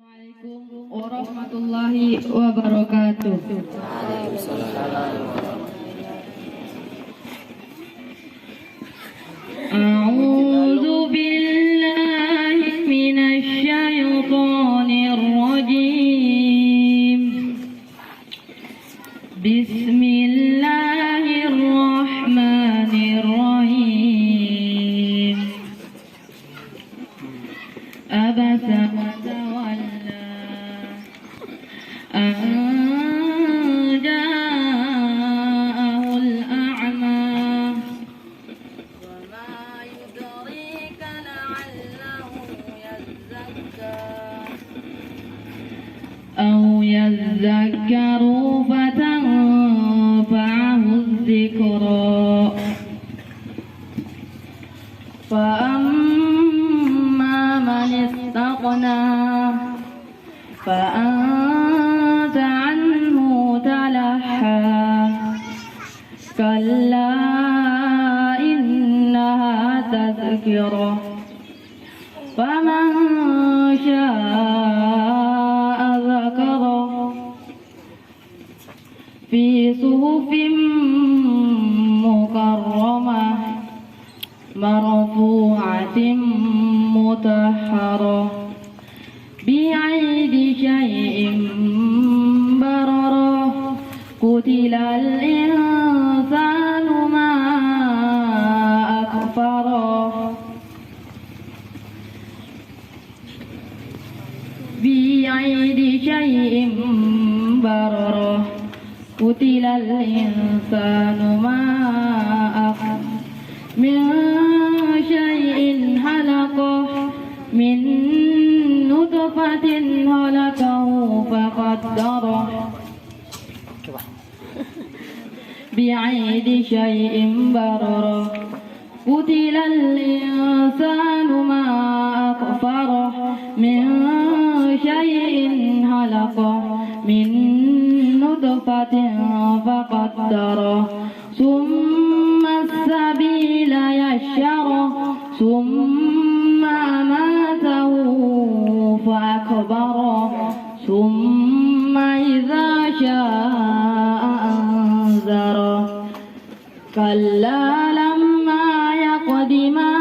Assalamualaikum warahmatullahi wabarakatuh. A'udzu billahi minasy syaithanir rajim. Bismillahirrahmanirrahim. Abasa wa tawalla an ja'ahul a'ma wa ma yudrika la'allahu yazzakka aw yadhakkaru fatanfa'ahu dzikra فأما من استغنى فأنت عنه تلهى كلا إنها تذكرة فمن شاء ذكره في صحف مكرمة مرفوعة مطهرة بأيدي شيء بررة قتل الإنسان ما أكفره بأيدي شيء بررة قتل الإنسان ما أكفره من شيء خلقه من نطفة خلقه فقدره بأيدي شيء بررة قتل الإنسان ما أكفره من شيء خلقه من نطفة فقدره ثم السبيل يشره ثم أماته فأكبره ثم إذا شاء أنذره كلا لما يقض ما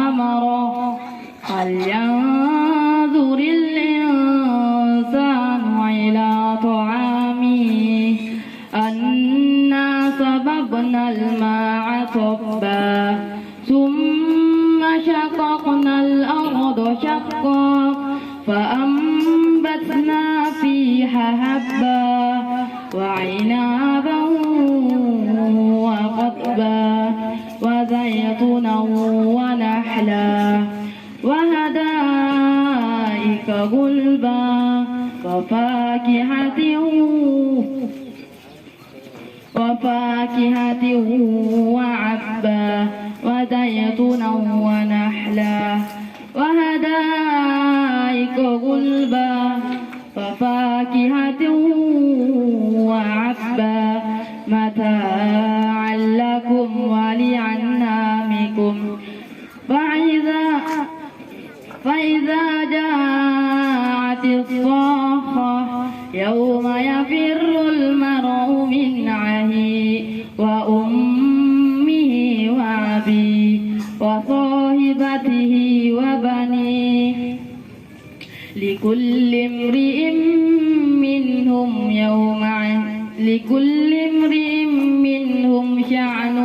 أمره فلينظر الإنسان إلى طعامه أنا صببنا الماء صبا ثم شققنا الأرض شقا فأنبتنا فيها حبا وعنبا وقضبا وزيتونا ونحلا وحدائق غلبا وفاكهة وعبا وزيتونا ونحلا وحدائق غلبا وفاكهة وعبا متاعا لكم ولأنعامكم فإذا جاءت الصاخة يوم يفر المرء من أخيه وأمه وأبيه وصاحبته وبنيه لكل امرئ منهم شأن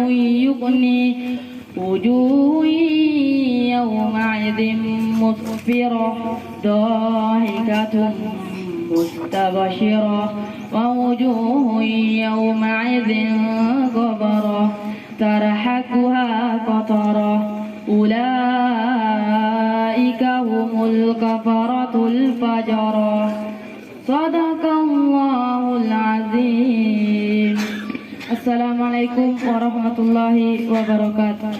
يغنيه وجوه يومئذ مسفرة ضاحكة مستبشرة ووجوه يومئذ غبرة ترهقها قترة أولئك هم الكفرة الفجرة صدق الله العظيم. Assalamualaikum warahmatullahi wabarakatuh.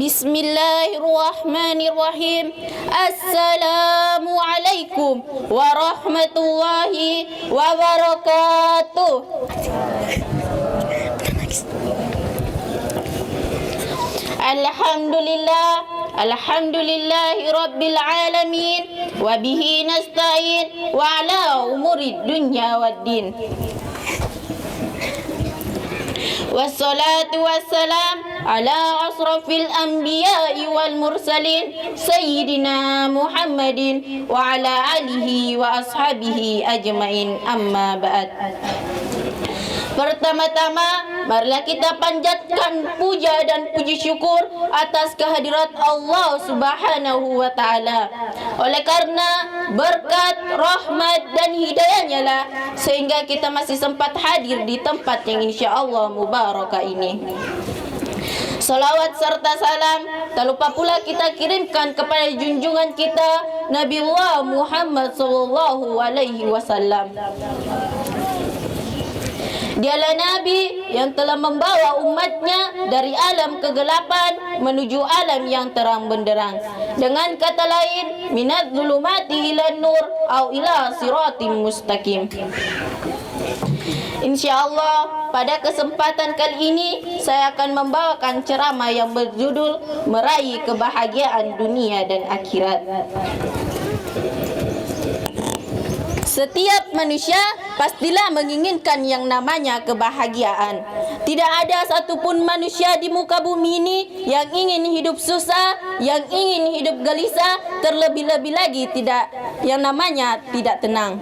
Bismillahirrahmanirrahim. Assalamualaikum warahmatullahi wabarakatuh. Alhamdulillahi Rabbil Alamin. Wa bihi nasta'in wa ala umurid dunya waddin. Wassalatu wassalam ala asrafil anbiya'i wal mursalin Sayyidina Muhammadin wa ala alihi wa ashabihi ajmain, amma ba'd. Pertama-tama, marilah kita panjatkan puja dan puji syukur atas kehadirat Allah Subhanahu wa Ta'ala. Oleh karena berkat, rahmat dan hidayahnya lah sehingga kita masih sempat hadir di tempat yang insya Allah mubarakah ini. Salawat serta salam tak lupa pula kita kirimkan kepada junjungan kita Nabiullah Muhammad sallallahu alaihi wasallam. Dialah Nabi yang telah membawa umatnya dari alam kegelapan menuju alam yang terang benderang. Dengan kata lain, minat zulumati ila nur au ila siratim mustaqim. InsyaAllah pada kesempatan kali ini saya akan membawakan ceramah yang berjudul Meraih Kebahagiaan Dunia dan Akhirat. Setiap manusia pastilah menginginkan yang namanya kebahagiaan. Tidak ada satupun manusia di muka bumi ini yang ingin hidup susah, yang ingin hidup gelisah, terlebih-lebih lagi yang namanya tidak tenang.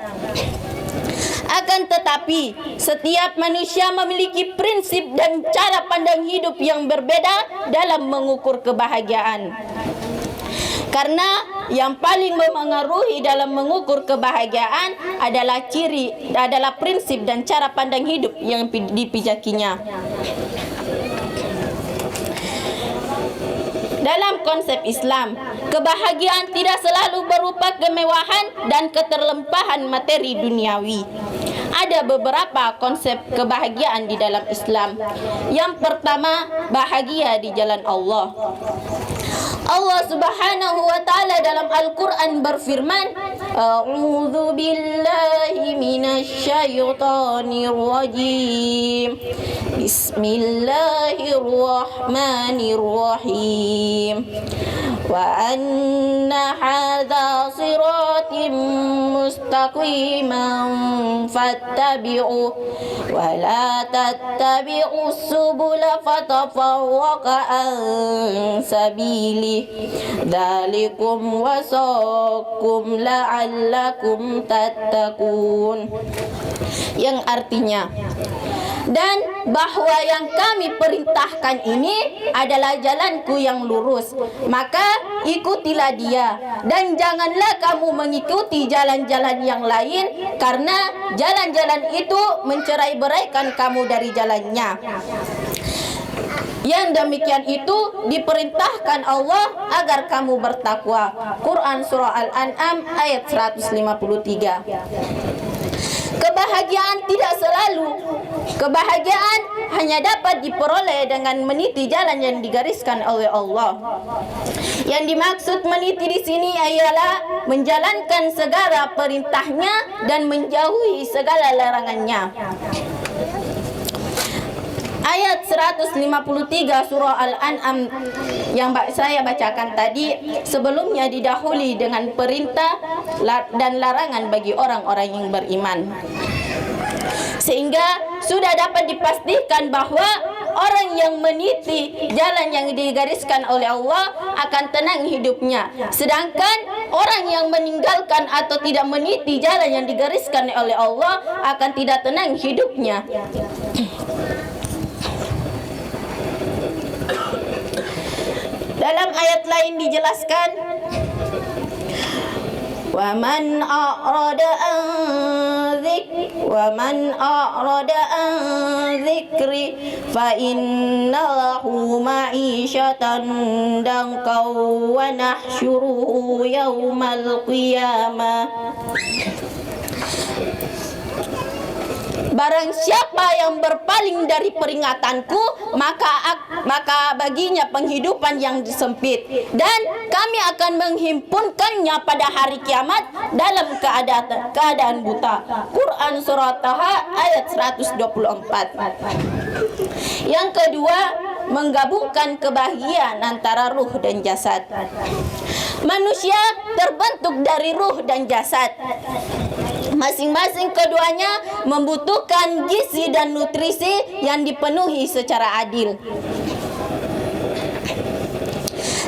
Akan tetapi, setiap manusia memiliki prinsip dan cara pandang hidup yang berbeda dalam mengukur kebahagiaan. Karena yang paling memengaruhi dalam mengukur kebahagiaan adalah prinsip dan cara pandang hidup yang dipijakinya. Dalam konsep Islam, kebahagiaan tidak selalu berupa kemewahan dan keterlimpahan materi duniawi. Ada beberapa konsep kebahagiaan di dalam Islam. Yang pertama, bahagia di jalan Allah. Allah Subhanahu wa Ta'ala dalam Al-Quran berfirman, A'udzu billahi minasyaitonir rajim. Bismillahirrahmanirrahim. Wa anna hadza siratim mustaqiman fattabi'u wa la tattabi'us subula fatafarraqa an sabili. Dzalikum wasaqum la'allakum tattaqun. Yang artinya, dan bahwa yang kami perintahkan ini adalah jalanku yang lurus, maka ikutilah dia, dan janganlah kamu mengikuti jalan-jalan yang lain, karena jalan-jalan itu mencerai-beraikan kamu dari jalannya. Yang demikian itu diperintahkan Allah agar kamu bertakwa. Quran Surah Al-An'am ayat 153. Kebahagiaan hanya dapat diperoleh dengan meniti jalan yang digariskan oleh Allah. Yang dimaksud meniti di sini ialah menjalankan segala perintahnya dan menjauhi segala larangannya. Ayat 153 surah Al-An'am yang saya bacakan tadi sebelumnya didahului dengan perintah dan larangan bagi orang-orang yang beriman. Sehingga sudah dapat dipastikan bahwa orang yang meniti jalan yang digariskan oleh Allah akan tenang hidupnya. Sedangkan orang yang meninggalkan atau tidak meniti jalan yang digariskan oleh Allah akan tidak tenang hidupnya. Dalam ayat lain dijelaskan, wa man a'rada an dzikri fa inna lahu ma'isyatan danka wa nahsyuruhu yaumal qiyamah. Barang siapa yang berpaling dari peringatanku, maka baginya penghidupan yang sempit, dan kami akan menghimpunkannya pada hari kiamat dalam keadaan buta. Quran Surah Taha ayat 124. Yang kedua, menggabungkan kebahagiaan antara ruh dan jasad. Manusia terbentuk dari ruh dan jasad. Masing-masing keduanya membutuhkan gizi dan nutrisi yang dipenuhi secara adil.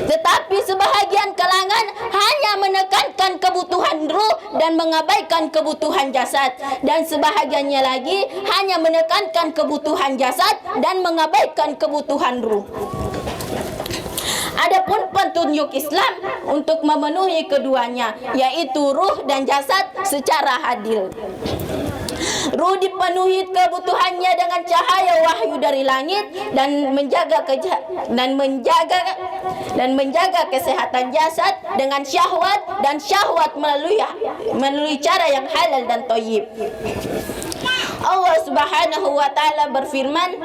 Tetapi sebahagian kalangan hanya menekankan kebutuhan ruh dan mengabaikan kebutuhan jasad, dan sebahagiannya lagi hanya menekankan kebutuhan jasad dan mengabaikan kebutuhan ruh. Adapun petunjuk Islam untuk memenuhi keduanya, yaitu ruh dan jasad secara adil. Ruh dipenuhi kebutuhannya dengan cahaya wahyu dari langit dan menjaga kesehatan jasad dengan syahwat, dan syahwat melalui cara yang halal dan thayyib. Allah Subhanahu wa taala berfirman,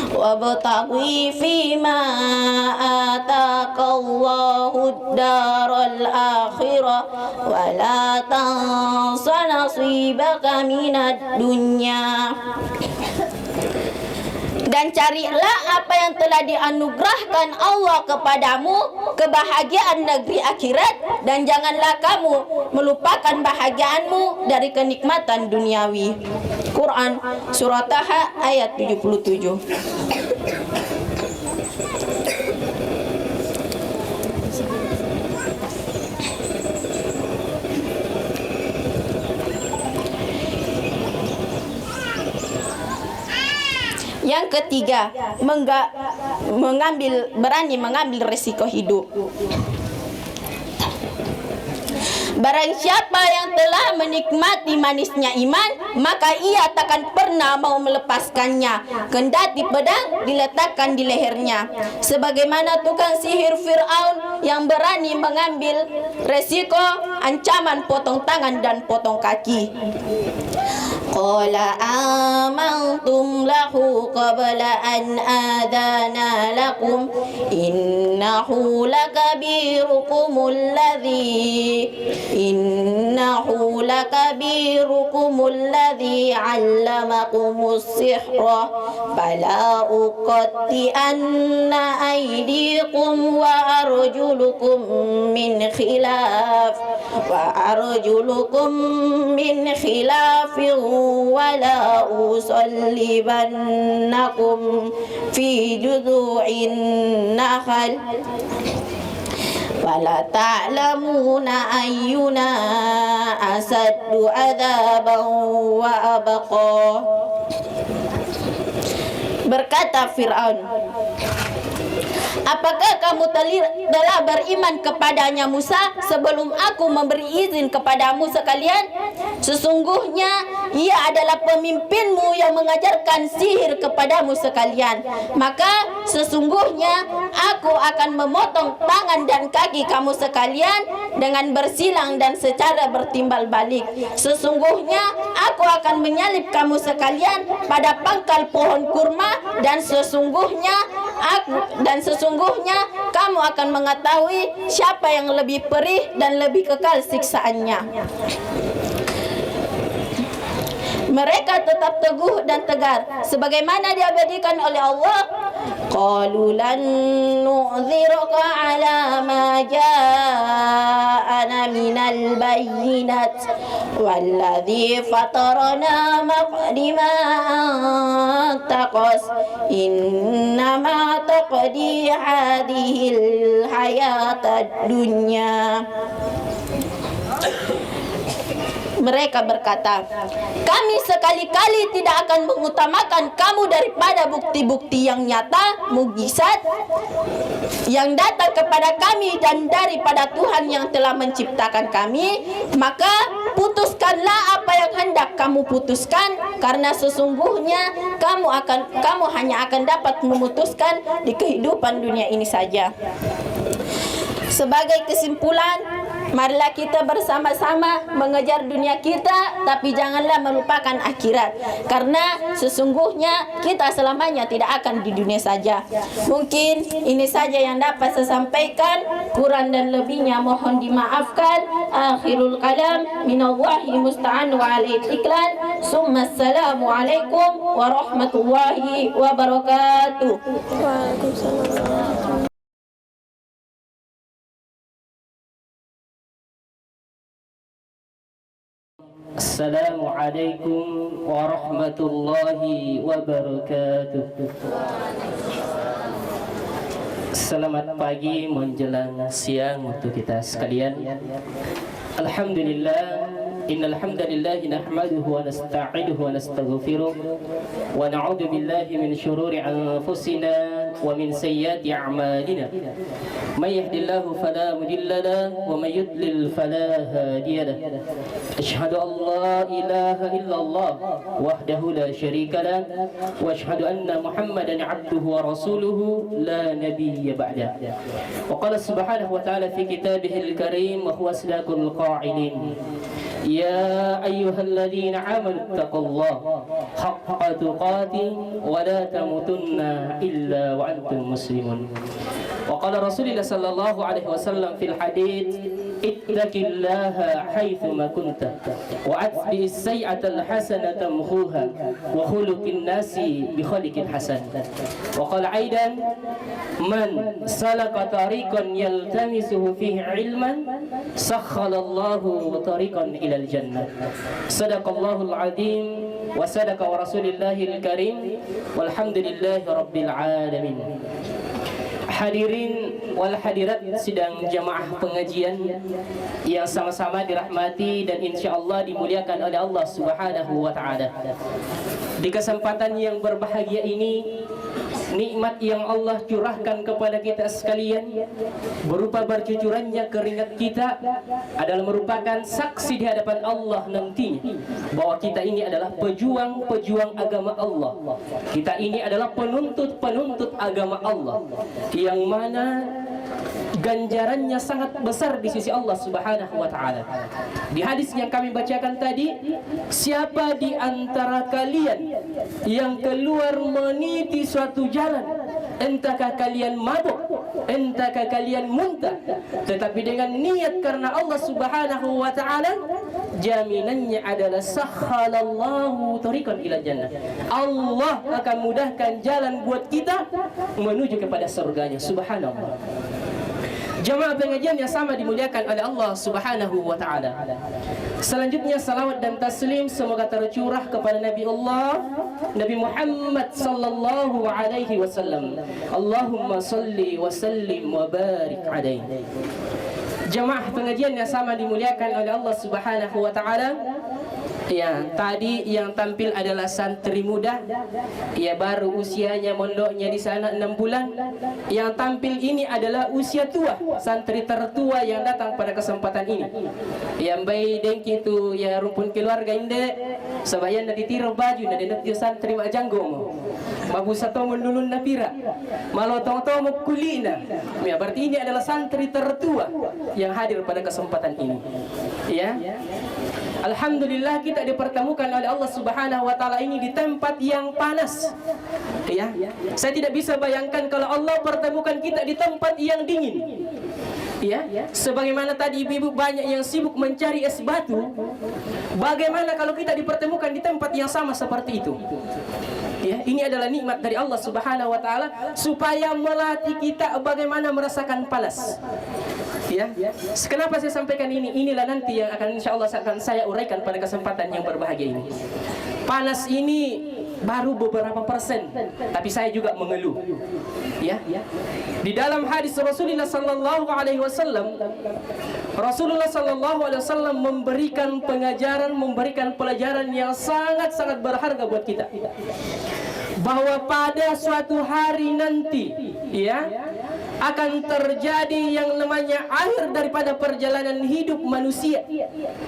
wabtaghi fima ataqallahu ad-daral akhirah wa la tansa nasibaka minad dunya. Dan carilah apa yang telah dianugerahkan Allah kepadamu, kebahagiaan negeri akhirat, dan janganlah kamu melupakan bahagiaanmu dari kenikmatan duniawi. Quran Surah Taha ayat 77. Yang ketiga, berani mengambil resiko hidup. Barang siapa yang telah menikmati manisnya iman, maka ia takkan pernah mau melepaskannya, kendati pedang diletakkan di lehernya. Sebagaimana tukang sihir Fir'aun yang berani mengambil resiko ancaman potong tangan dan potong kaki. Qala amantum lahu qabla an adana lakum innahu lakabirukumul ladzi 'allamakumus sihra fala uqatti'anna aydikum wa arjulukum min khilafin wala usallibannakum fi judu'in nakhal wala ta'lamuna ayyuna asaddu adzaban wa abqa. Berkata Fir'aun, apakah kamu telah beriman kepadanya Musa sebelum aku memberi izin kepadamu sekalian? Sesungguhnya ia adalah pemimpinmu yang mengajarkan sihir kepadamu sekalian. Maka sesungguhnya aku akan memotong tangan dan kaki kamu sekalian dengan bersilang dan secara bertimbal balik. Sesungguhnya aku akan menyalib kamu sekalian pada pangkal pohon kurma, dan sesungguhnya kamu akan mengetahui siapa yang lebih perih dan lebih kekal siksaannya. Mereka tetap teguh dan tegar sebagaimana diabadikan oleh Allah. Qalu lan nu'dhiraka 'ala ma ja'ana minal bayyinat walladhi fatarana maqdima taqas innama taqdi hadhil hayatad dunya. Mereka berkata, kami sekali-kali tidak akan mengutamakan kamu daripada bukti-bukti yang nyata, mukjizat yang datang kepada kami dan daripada Tuhan yang telah menciptakan kami. Maka putuskanlah apa yang hendak kamu putuskan, karena sesungguhnya kamu hanya akan dapat memutuskan di kehidupan dunia ini saja. Sebagai kesimpulan, Marilah kita bersama-sama mengejar dunia kita, tapi janganlah melupakan akhirat. Karena sesungguhnya kita selamanya tidak akan di dunia saja. Mungkin ini saja yang dapat saya sampaikan. Kurang dan lebihnya mohon dimaafkan. Akhirul kalam minallahi musta'an wa alaihi iklan. Summa assalamu alaikum warahmatullahi wabarakatuh. Waalaikumsalam. Assalamualaikum warahmatullahi wabarakatuh. Selamat pagi menjelang siang untuk kita sekalian. Alhamdulillah, innal hamdalillah nahmaduhu wa nasta'inuhu wa nastaghfiruh wa na'udzu billahi min shururi anfusina wa min sayyiati a'malina. May yahdihillahu fala mudilla lahu wa may yudlil fala hadiya lahu. Asyhadu an la ilaha illallah wahdahu la syarika lahu wa asyhadu anna Muhammadan 'abduhu wa rasuluhu la nabiyya ba'da. Wa qala subhanahu wa ta'ala fi kitabihil karim wa huwa asdaqul qa'ilin. Ya ayyuhalladzina amanu taqullaha haqqa tuqatih wa la tamutunna illa wa antum muslimun. Wa qala Rasulullah sallallahu alaihi wasallam fil hadits ittaqillaha haitsu ma kunta wa atbi'is sayyi'atal hasanata tamhuha wa khuluqin nasi bi khaliqin hasan. Wa qala aidan man salaka tariqan yaltamisuhu fihi ilman sakhalallahu tariqan ilal jannah. Sadaqallahul azim wa sadaqa wa rasulillahil karim walhamdulillahi rabbil alamin. Hadirin wal hadirat sidang jamaah pengajian yang sama-sama dirahmati dan insyaallah dimuliakan oleh Allah Subhanahu wa taala. Di kesempatan yang berbahagia ini, nikmat yang Allah curahkan kepada kita sekalian berupa bercucurannya keringat kita adalah merupakan saksi di hadapan Allah nantinya bahwa kita ini adalah pejuang-pejuang agama Allah. Kita ini adalah penuntut-penuntut agama Allah yang mana ganjarannya sangat besar di sisi Allah Subhanahu wa taala. Di hadis yang kami bacakan tadi, siapa di antara kalian yang keluar meniti suatu jalan, entahkah kalian mabuk, entahkah kalian muntah, tetapi dengan niat karena Allah Subhanahu wa taala, jaminannya adalah sakhalallahu tariqan ila jannah. Allah akan mudahkan jalan buat kita menuju kepada surganya. Subhanallah. Jamaah pengajian yang sama dimuliakan oleh Allah Subhanahu wa taala. Selanjutnya salawat dan taslim semoga tercurah kepada Nabi Allah Nabi Muhammad sallallahu alaihi wasallam. Allahumma salli wa sallim wa barik alaihi. Jamaah pengajian yang sama dimuliakan oleh Allah Subhanahu wa taala. Ya, tadi yang tampil adalah santri muda. Ya, baru usianya mondoknya di sana 6 bulan. Yang tampil ini adalah usia tua, santri tertua yang datang pada kesempatan ini. Yang baik dengki itu ya rumpun keluarga inde. Sabayan na ditiro baju na dinatyo santri wa janggo mo. Mabusa to mundulun na pira. Malotong to mo kulina. Ya, berarti ini adalah santri tertua yang hadir pada kesempatan ini. Ya. Alhamdulillah kita dipertemukan oleh Allah Subhanahu wa taala ini di tempat yang panas. Ya. Saya tidak bisa bayangkan kalau Allah pertemukan kita di tempat yang dingin. Ya, sebagaimana tadi ibu-ibu banyak yang sibuk mencari es batu, bagaimana kalau kita dipertemukan di tempat yang sama seperti itu? Ya, ini adalah nikmat dari Allah Subhanahu wa taala supaya melatih kita bagaimana merasakan panas. Ya, kenapa saya sampaikan ini? Inilah nanti yang akan insyaallah akan saya uraikan pada kesempatan yang berbahagia ini. Panas ini baru beberapa persen, tapi saya juga mengeluh. Ya, di dalam hadis Rasulullah sallallahu alaihi wasallam, Rasulullah sallallahu alaihi wasallam memberikan pengajaran, memberikan pelajaran yang sangat-sangat berharga buat kita. Bahwa pada suatu hari nanti, ya, akan terjadi yang namanya akhir daripada perjalanan hidup manusia.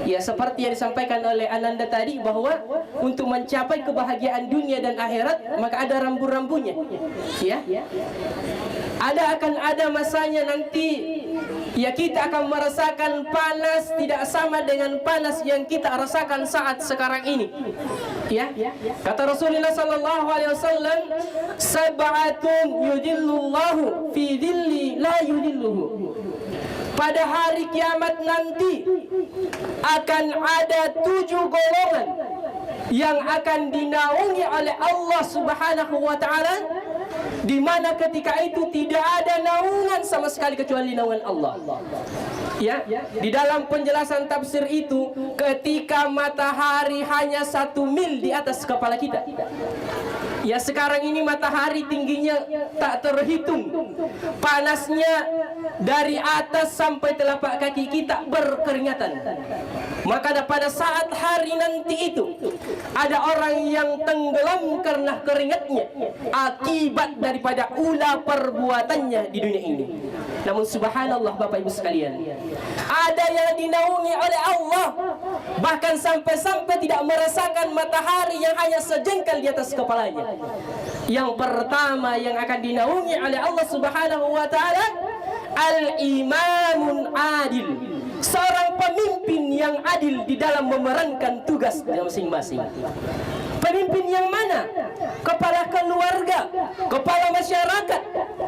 Ya, seperti yang disampaikan oleh Ananda tadi, bahwa untuk mencapai kebahagiaan dunia dan akhirat maka ada rambu-rambunya. Ya, akan ada masanya nanti ya kita akan merasakan panas tidak sama dengan panas yang kita rasakan saat sekarang ini. Ya, kata Rasulullah sallallahu alaihi wasallam, sab'atun yudhillullahu fi dhilli la yudhilluhu. Pada hari kiamat nanti akan ada 7 golongan yang akan dinaungi oleh Allah Subhanahu wa taala, di mana ketika itu tidak ada naungan sama sekali kecuali naungan Allah. Ya, di dalam penjelasan tafsir itu, ketika matahari hanya 1 mil di atas kepala kita. Ya, sekarang ini matahari tingginya tak terhitung, panasnya dari atas sampai telapak kaki kita berkeringatan. Maka pada saat hari nanti itu ada orang yang tenggelam karena keringatnya akibat daripada ulah perbuatannya di dunia ini. Namun subhanallah Bapak Ibu sekalian, ada yang dinaungi oleh Allah, bahkan sampai-sampai tidak merasakan matahari yang hanya sejengkal di atas kepalanya. Yang pertama yang akan dinaungi oleh Allah Subhanahu wa taala, al-imamun adil, seorang pemimpin yang adil di dalam memerankan tugas masing-masing. Pemimpin yang mana? Kepala keluarga, kepala masyarakat,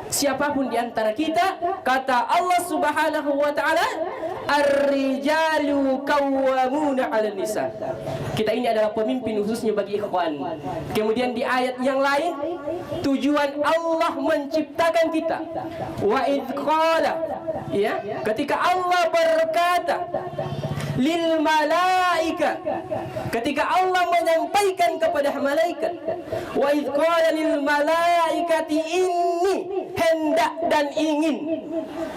siapapun di antara kita, kata Allah Subhanahu wa taala, ar-rijalu qawwamuna 'alan nisa. Kita ini adalah pemimpin khususnya bagi ikhwan. Kemudian di ayat yang lain, tujuan Allah menciptakan kita. Wa idz qala, ya, ketika Allah berkata lil malaika, ketika Allah menyampaikan kepada malaikat, wa idz qala lil malaikati inni, hendak dan ingin,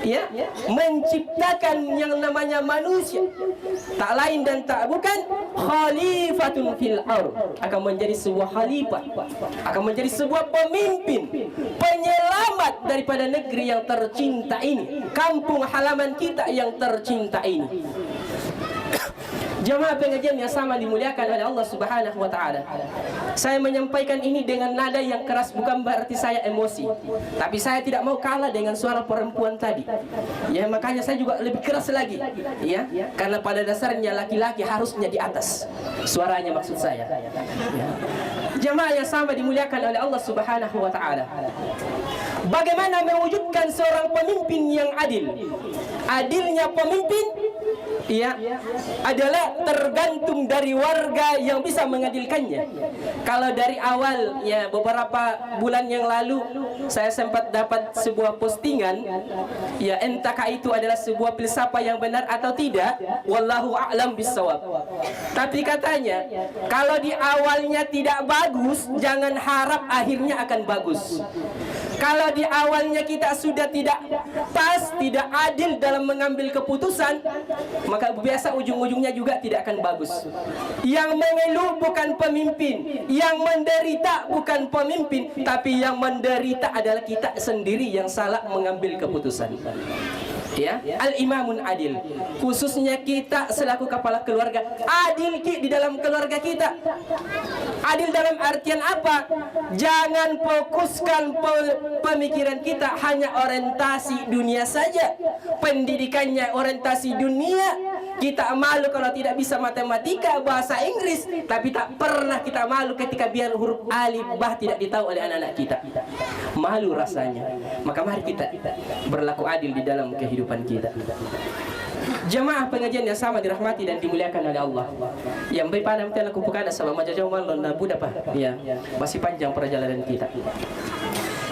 ya, menciptakan yang namanya manusia, tak lain dan tak bukan khalifatun fil ardh, akan menjadi sebuah khalifah, akan menjadi sebuah pemimpin, penyelamat daripada negeri yang tercinta ini, kampung halaman kita yang tercinta ini. Jamaah pengajian yang sama dimuliakan oleh Allah Subhanahu wa taala. Saya menyampaikan ini dengan nada yang keras bukan berarti saya emosi, tapi saya tidak mau kalah dengan suara perempuan tadi. Ya, makanya saya juga lebih keras lagi. Ya, karena pada dasarnya laki-laki harusnya di atas suaranya, maksud saya. Ya. Jamaah yang sama dimuliakan oleh Allah Subhanahu wa taala. Bagaimana mewujudkan seorang pemimpin yang adil? Adilnya pemimpin, ya, adalah tergantung dari warga yang bisa mengadilkannya. Kalau dari awal, ya, beberapa bulan yang lalu saya sempat dapat sebuah postingan, ya, entahkah itu adalah sebuah filsafat yang benar atau tidak, wallahu a'lam bissawab. Tapi katanya, kalau di awalnya tidak bagus, jangan harap akhirnya akan bagus. Kalau di awalnya kita sudah tidak pas, tidak adil dalam mengambil keputusan, maka biasa ujung-ujungnya juga tidak akan bagus. Yang mengeluh bukan pemimpin, yang menderita bukan pemimpin, tapi yang menderita adalah kita sendiri yang salah mengambil keputusan. Ya, al-imamun adil, khususnya kita selaku kepala keluarga, adil di dalam keluarga kita. Adil dalam artian apa? Jangan fokuskan pemikiran kita hanya orientasi dunia saja, pendidikannya orientasi dunia. Kita malu kalau tidak bisa matematika, bahasa Inggris, tapi tak pernah kita malu ketika biar huruf alif bah tidak ditahu oleh anak-anak kita. Malu rasanya. Maka mari kita berlaku adil di dalam kehidupan kita. Jemaah pengajian yang sama dirahmati dan dimuliakan oleh Allah. Yang baik pada mesti aku pukada sama majajau malon na budak apa? Ya, masih panjang perjalanan kita.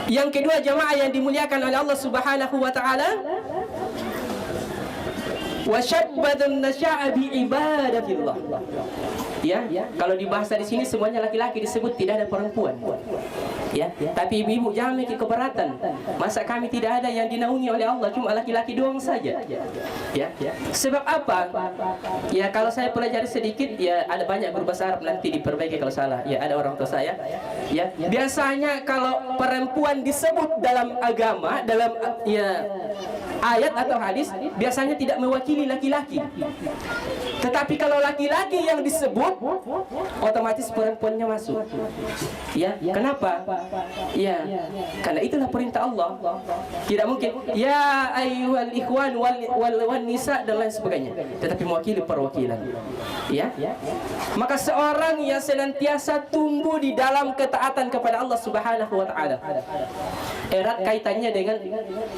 Yang kedua, jemaah yang dimuliakan oleh Allah Subhanahu wa taala, wa syabbatun nasya'a bi ibadatillah. Ya, kalau dibahasa di sini semuanya laki-laki disebut, tidak ada perempuan. Ya, tapi ibu-ibu jangan mikir keberatan. Masa kami tidak ada yang dinaungi oleh Allah, cuma laki-laki doang saja. Ya, sebab apa? Ya, kalau saya pelajari sedikit, ya ada banyak berbahasa Arab, nanti diperbaiki kalau salah. Ya, ada orang tua saya. Ya, biasanya kalau perempuan disebut dalam agama, dalam ya ayat atau hadis, biasanya tidak mewakili laki-laki. Tetapi kalau laki-laki yang disebut, otomatis perempuannya masuk. Ya, kenapa? Ya, karena itulah perintah Allah. Tidak mungkin ya ayyuhal ikhwan wal nisa dan lain sebagainya, tetapi mewakili perwakilan. Ya. Maka seorang yang senantiasa tumbuh di dalam ketaatan kepada Allah Subhanahu wa taala, erat kaitannya dengan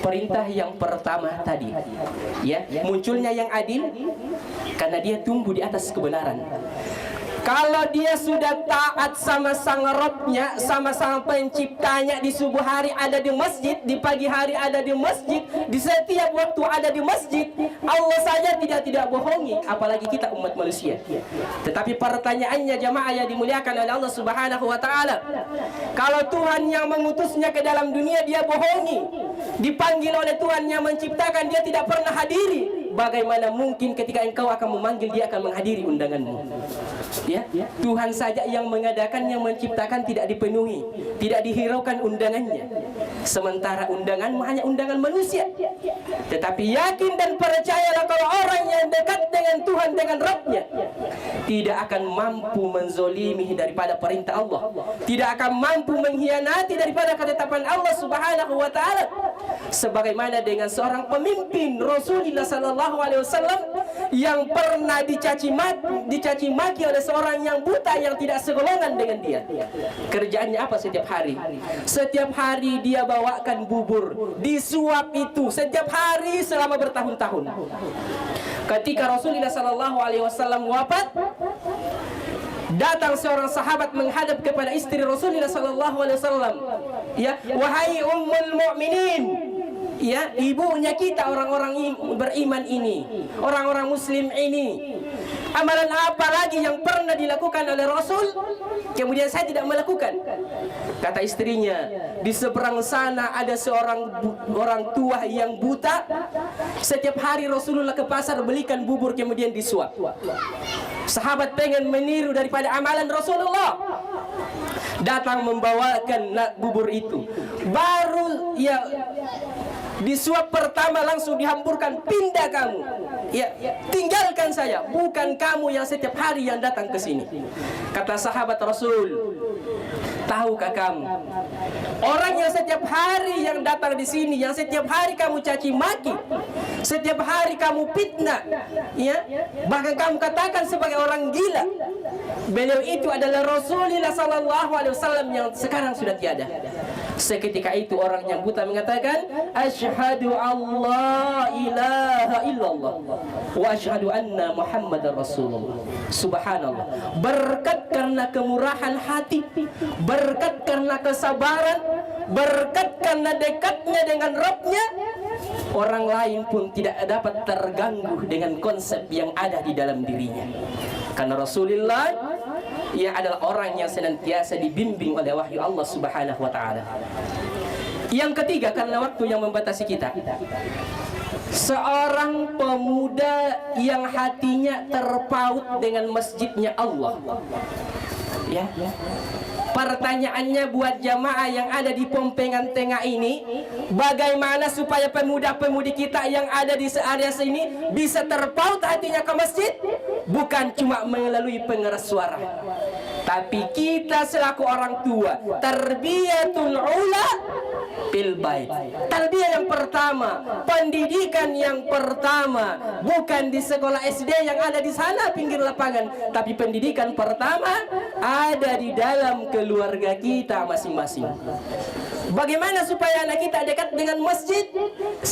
perintah yang pertama tadi. Ya, munculnya yang adil karena dia tumbuh di atas kebenaran. Kalau dia sudah taat sama sang Rabb-nya, sama sang penciptanya, di subuh hari ada di masjid, di pagi hari ada di masjid, di setiap waktu ada di masjid, Allah saja tidak bohongi, apalagi kita umat manusia. Tetapi pertanyaannya jamaah yang dimuliakan oleh Allah Subhanahu wa taala, kalau Tuhan yang mengutusnya ke dalam dunia dia bohongi, dipanggil oleh Tuhan yang menciptakan dia tidak pernah hadiri, bagaimana mungkin ketika engkau akan memanggil dia akan menghadiri undanganmu? Ya, Tuhan saja yang mengadakan, yang menciptakan tidak dipenuhi, tidak dihiraukan undangannya. Sementara undangan hanya undangan manusia. Tetapi yakin dan percayalah kalau orang yang dekat dengan Tuhan, dengan Rabb-nya, tidak akan mampu menzolimi daripada perintah Allah, tidak akan mampu mengkhianati daripada ketetapan Allah Subhanahu wa taala. Sebagaimana dengan seorang pemimpin Rasulullah sallallahu alaihi wasallam yang pernah dicaci maki oleh seorang yang buta yang tidak segolongan dengan dia. Kerjaannya apa setiap hari? Setiap hari dia bawakan bubur, disuap itu setiap hari selama bertahun-tahun. Ketika Rasulullah sallallahu alaihi wasallam wafat, datang seorang sahabat menghadap kepada istri Rasulullah sallallahu alaihi wasallam. Ya, wahai ummul mukminin, ya, ibunya kita orang-orang beriman ini, orang-orang muslim ini, amalan apa lagi yang pernah dilakukan oleh Rasul kemudian saya tidak melakukan? Kata istrinya, di seberang sana ada seorang orang tua yang buta, setiap hari Rasulullah ke pasar belikan bubur kemudian disuap. Sahabat pengen meniru daripada amalan Rasulullah, datang membawakan bubur itu, baru ya disuap pertama langsung dihamburkan, pindah kamu, ya, tinggalkan saya, bukan kamu yang setiap hari yang datang ke sini. Kata sahabat Rasul, tahukah kamu, orang yang setiap hari yang datang di sini, yang setiap hari kamu caci maki, setiap hari kamu fitnah, ya, bahkan kamu katakan sebagai orang gila, beliau itu adalah Rasulullah sallallahu alaihi wasallam yang sekarang sudah tiada. Seketika itu orang yang buta mengatakan, asyhadu Allah ilaha illallah wa asyhadu anna Muhammadar Rasulullah. Subhanallah. Berkat karena kemurahan hati, berkat karena kesabaran, berkat karena dekatnya dengan Rabb-nya, orang lain pun tidak dapat terganggu dengan konsep yang ada di dalam dirinya. Karena Rasulullah, ia adalah orang yang senantiasa dibimbing oleh wahyu Allah Subhanahu wa taala. Yang ketiga, karena waktu yang membatasi kita, seorang pemuda yang hatinya terpaut dengan masjidnya Allah. Ya. Pertanyaannya buat jamaah yang ada di Pompengan Tengah ini, bagaimana supaya pemuda-pemudi kita yang ada di area sini bisa terpaut hatinya ke masjid? Bukan cuma melalui pengeras suara, tapi kita selaku orang tua, tarbiyatul ula fil bait. Tarbiyah yang pertama, pendidikan yang pertama, bukan di sekolah SD yang ada di sana pinggir lapangan, tapi pendidikan pertama ada di dalam keluarga kita masing-masing. Bagaimana supaya anak kita dekat dengan masjid?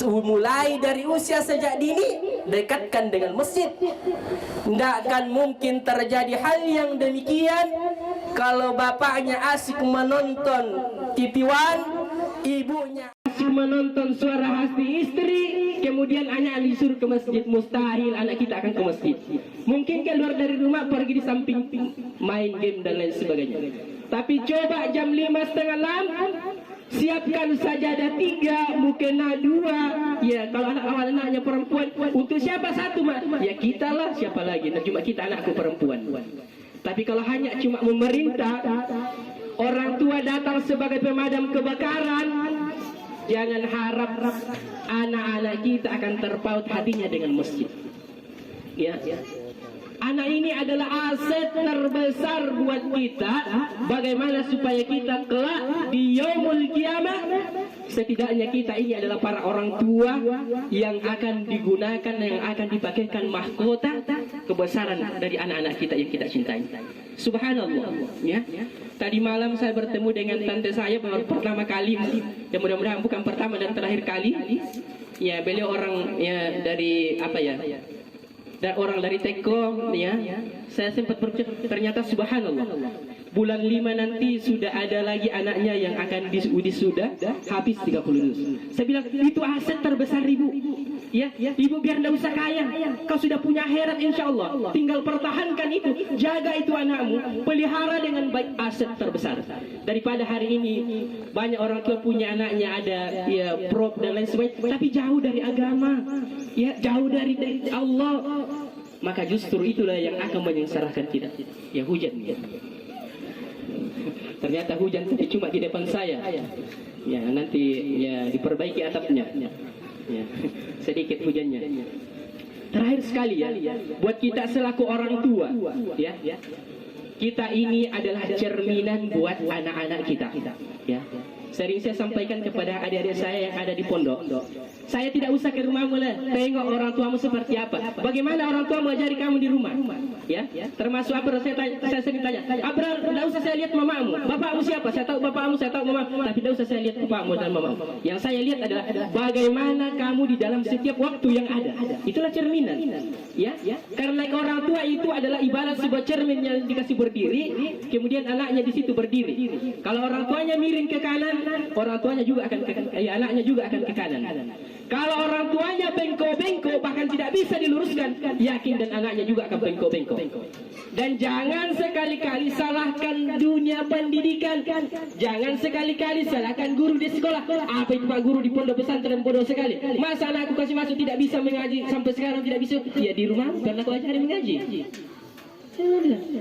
Mulai dari usia sejak dini, dekatkan dengan masjid. Tidak akan mungkin terjadi hal yang demikian kalau bapaknya asik menonton TV One, ibunya asik menonton suara hati istri, kemudian anak disuruh ke masjid. Mustahil anak kita akan ke masjid. Mungkin keluar dari rumah pergi di samping main game dan lain sebagainya. Tapi coba jam 5:30, siapkan sajadah 3, mukena 2. Ya, kalau anak-anaknya perempuan, untuk siapa satu, Mak? Ya kita lah, siapa lagi? Nah, cuma kita anakku perempuan. Tapi kalau hanya cuma memerintah, orang tua datang sebagai pemadam kebakaran, jangan harap anak-anak kita akan terpaut hatinya dengan masjid. Ya. Anak ini adalah aset terbesar buat kita. Bagaimana supaya kita kelak di yaumul kiamah, setidaknya kita ini adalah para orang tua yang akan digunakan, yang akan dipakaikan mahkota kebesaran dari anak-anak kita yang kita cintai. Subhanallah, ya. Tadi malam saya bertemu dengan tante saya baru pertama kali, ya mudah-mudahan bukan pertama dan terakhir kali. Ya, beliau orang ya dari apa ya? Dan orang dari Teko, ya, saya sempat berpikir, ternyata subhanallah, bulan 5 nanti sudah ada lagi anaknya yang akan sudah habis 30 juz. Saya bilang, itu aset terbesar ibu. Ya, ibu biar tidak usah kaya, kau sudah punya akhirat insya Allah. Tinggal pertahankan itu, jaga itu anakmu, pelihara dengan baik, aset terbesar. Daripada hari ini banyak orang tua punya anaknya ada ya prop dan lain sebagainya, tapi jauh dari agama, ya jauh dari Allah. Maka justru itulah yang akan menyengsarakan kita. Ya hujan, ya. Ternyata hujan tadi cuma di depan saya. Ya nanti ya diperbaiki atapnya. Ya, sedikit hujannya. Terakhir sekali ya, buat kita selaku orang tua, ya, kita ini adalah cerminan buat anak-anak kita. Ya. Sering saya sampaikan kepada adik-adik saya yang ada di pondok, saya tidak usah ke rumahmu lah, tengok orang tuamu seperti apa. Bagaimana orang tua mengajari kamu di rumah, ya? Termasuk Abrar, saya sering tanya, Abrar, tidak usah saya lihat mamamu, bapakmu siapa? Saya tahu bapakmu, saya tahu mamamu, tapi tidak usah saya lihat bapakmu dan mamamu. Yang saya lihat adalah bagaimana kamu di dalam setiap waktu yang ada. Itulah cerminan, ya? Karena orang tua itu adalah ibarat sebuah cermin yang dikasih berdiri, kemudian anaknya di situ berdiri. Kalau orang tuanya miring ke kanan, orang tuanya juga akan anaknya juga akan ke kanan. Kalau orang tuanya bengkok-bengkok bahkan tidak bisa diluruskan, yakin dan anaknya juga akan bengkok-bengkok. Dan jangan sekali-kali salahkan dunia pendidikan. Jangan sekali-kali salahkan guru di sekolah. Apa itu Pak guru di pondok pesantren bodoh sekali. Masa anakku kasih masuk tidak bisa mengaji sampai sekarang tidak bisa? Ya di rumah karena kau ajari mengaji.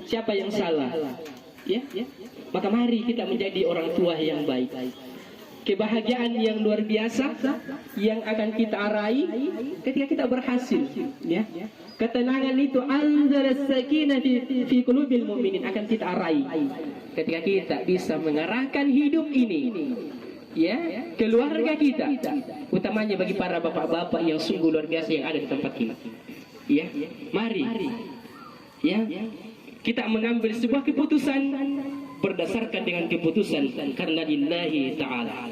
Siapa yang salah? Ya. Maka mari kita menjadi orang tua yang baik. Kebahagiaan yang luar biasa yang akan kita raih ketika kita berhasil, ya. Ketenangan itu anzala sakinah fi qulubil mu'minin akan kita raih ketika kita bisa mengarahkan hidup ini, ya, keluarga kita, utamanya bagi para bapak-bapak yang sungguh luar biasa yang ada di tempat ini. Ya, mari, ya, kita mengambil sebuah keputusan berdasarkan dengan keputusan karena lillahi ta'ala,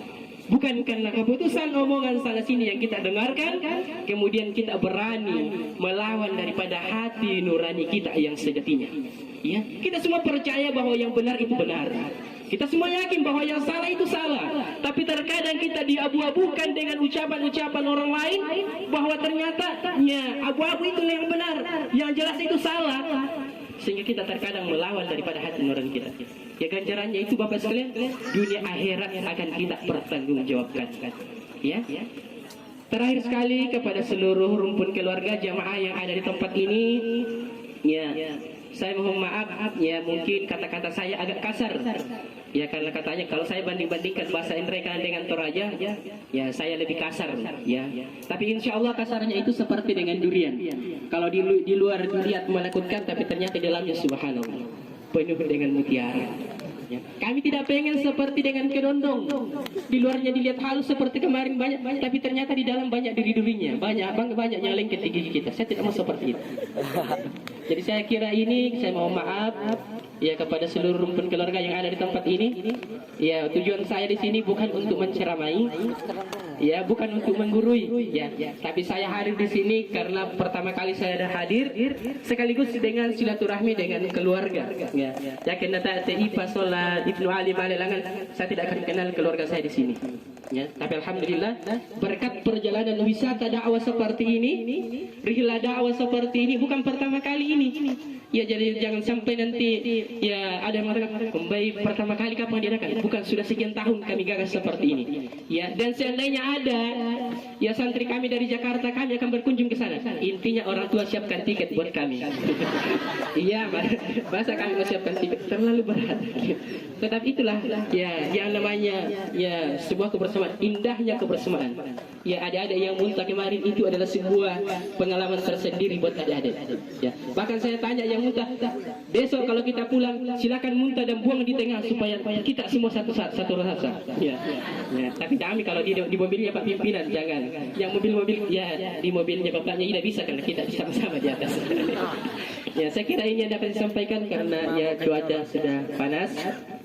bukan karena keputusan omongan sana sini yang kita dengarkan kemudian kita berani melawan daripada hati nurani kita yang sejatinya. Ya, kita semua percaya bahwa yang benar itu benar, kita semua yakin bahwa yang salah itu salah, tapi terkadang kita diabu-abukan dengan ucapan-ucapan orang lain bahwa ternyata ya abu-abu itu yang benar, yang jelas itu salah, sehingga kita terkadang melawan daripada hati nurani kita. Ya ganjarannya itu Bapak sekalian, dunia akhirat akan kita pertanggungjawabkan. Ya. Terakhir sekali kepada seluruh rumpun keluarga jamaah yang ada di tempat ini, ya, saya mohon maaf, ya mungkin kata-kata saya agak kasar. Ya karena katanya kalau saya banding-bandingkan bahasa mereka dengan Toraja, ya saya lebih kasar, ya. Tapi insya Allah kasarnya itu seperti dengan durian. Kalau di luar dilihat menakutkan, tapi ternyata di dalamnya subhanallah penuh dengan mutiara. Ya. Kami tidak pengen seperti dengan kedondong. Di luarnya dilihat halus seperti kemarin banyak, tapi ternyata di dalam banyak duri-durinya, banyak yang lengket di gigi kita. Saya tidak mau seperti itu. Jadi saya kira ini, saya mohon maaf ya kepada seluruh rumpun keluarga yang ada di tempat ini. Ya tujuan saya di sini bukan untuk menceramai, ya bukan untuk menggurui, ya. Tapi saya hadir di sini karena pertama kali saya ada hadir, sekaligus dengan silaturahmi dengan keluarga. Ya karena TI Pasola Ibnu Ali Malelangan, saya tidak akan kenal keluarga saya di sini. Ya, tapi alhamdulillah berkat perjalanan wisata dakwah seperti ini, rihlah dakwah seperti ini bukan pertama kali ini. Ya jadi jangan sampai nanti ya ada yang mengatakan kembali pertama kali kapan diadakan? Bukan, sudah sekian tahun kami gagas seperti ini. Ya, dan seandainya ada ya santri kami dari Jakarta, kami akan berkunjung ke sana. Intinya orang tua siapkan tiket buat kami. Iya, masa kami mau siapkan tiket terlalu berat. Tetapi itulah ya yang namanya ya sebuah kebersamaan kebersamaan, indahnya kebersamaan. Ya, adik-adik yang muntah kemarin itu adalah sebuah pengalaman tersendiri buat adik-adik. Ya, bahkan saya tanya yang muntah, besok kalau kita pulang silakan muntah dan buang di tengah supaya kita semua satu rasa. Ya, ya. Tapi kami kalau di mobilnya Pak Pimpinan jangan. Yang mobil ya di mobilnya bapaknya tidak bisa karena kita sama-sama di atas. Ya, saya kira ini yang dapat disampaikan karena ya cuaca sudah panas,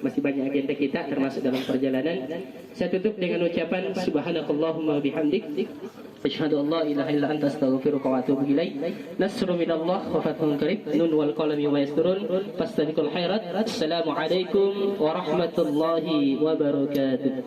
masih banyak agenda kita termasuk dalam perjalanan. Saya tutup dengan ucapan subhanakallahumma bihamdik asyhadu an la ilaha illa anta astaghfiruka wa atubu ilaik. Nasrun minallah wa fathun qarib. Nun wal qalami wa yasturun fastabiqul khairat. Assalamualaikum warahmatullahi wabarakatuh.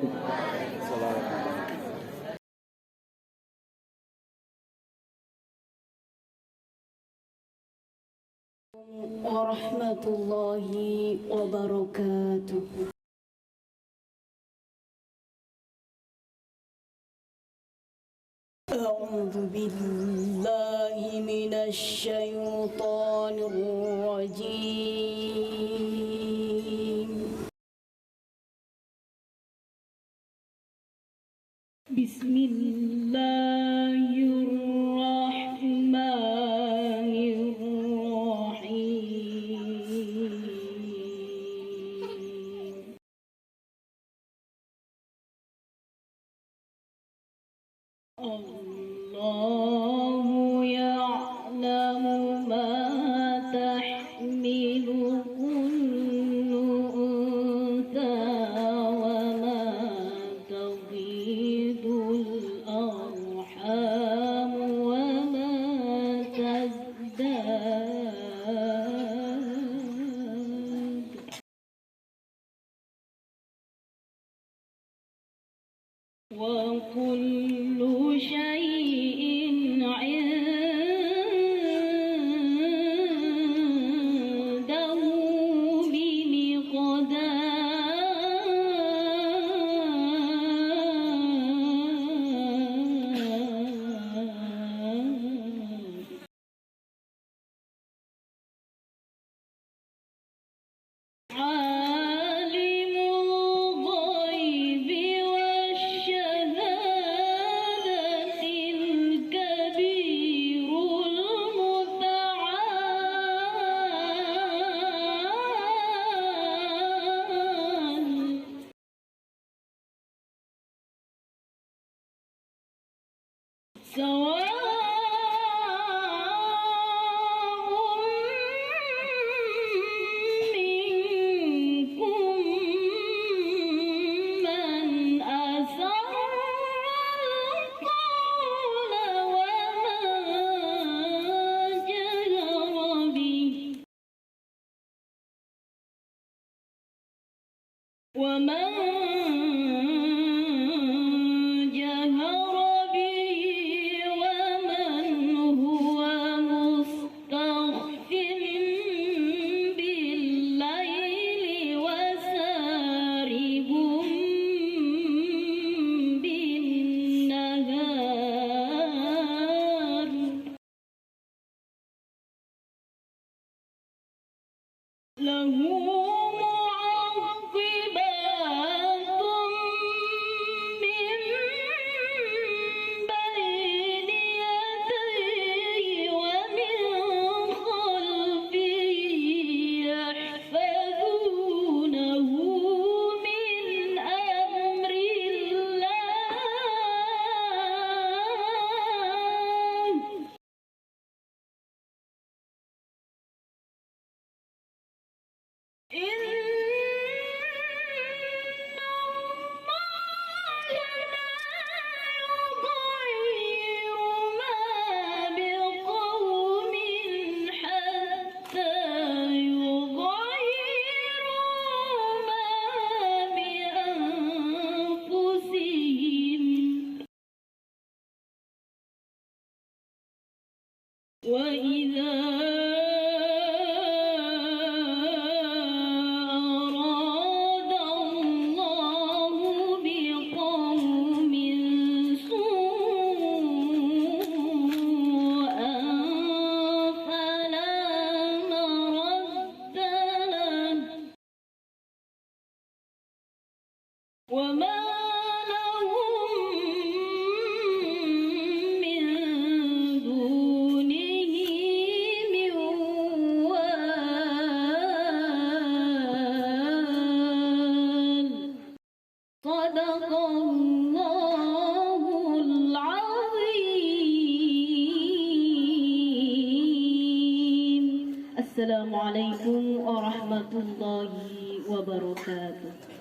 Warahmatullahi wabarakatuh. A'udzu billahi minasy syaithanir rajim. Bismillahirrahmanirrahim. Allahu ya'lamu ma tahmilu kullu untha wa ma taghidul arham wa ma tazdad. Wa kullu syai'in 'indahu bimiqdar. Alimul ghaibi wasyahadatil kabirul muta'al. Minkum man asarral qawla wa man jahara bihi wa man jahara bihi wa man huwa mustakhfin bil-laili wa saribun bin-nahar. Lahu mu'aqibatun min bayni yadayhi wa min khalfihi yahfazunahu min amrillah. وَإِذَا أَرَادَ اللَّهُ بِقَوْمٍ سُوءًا فَلَا مَرَدَّ لَهُ وَمَا لَهُم Sadaqallahul azim. Assalamualaikum warahmatullahi wabarakatuh.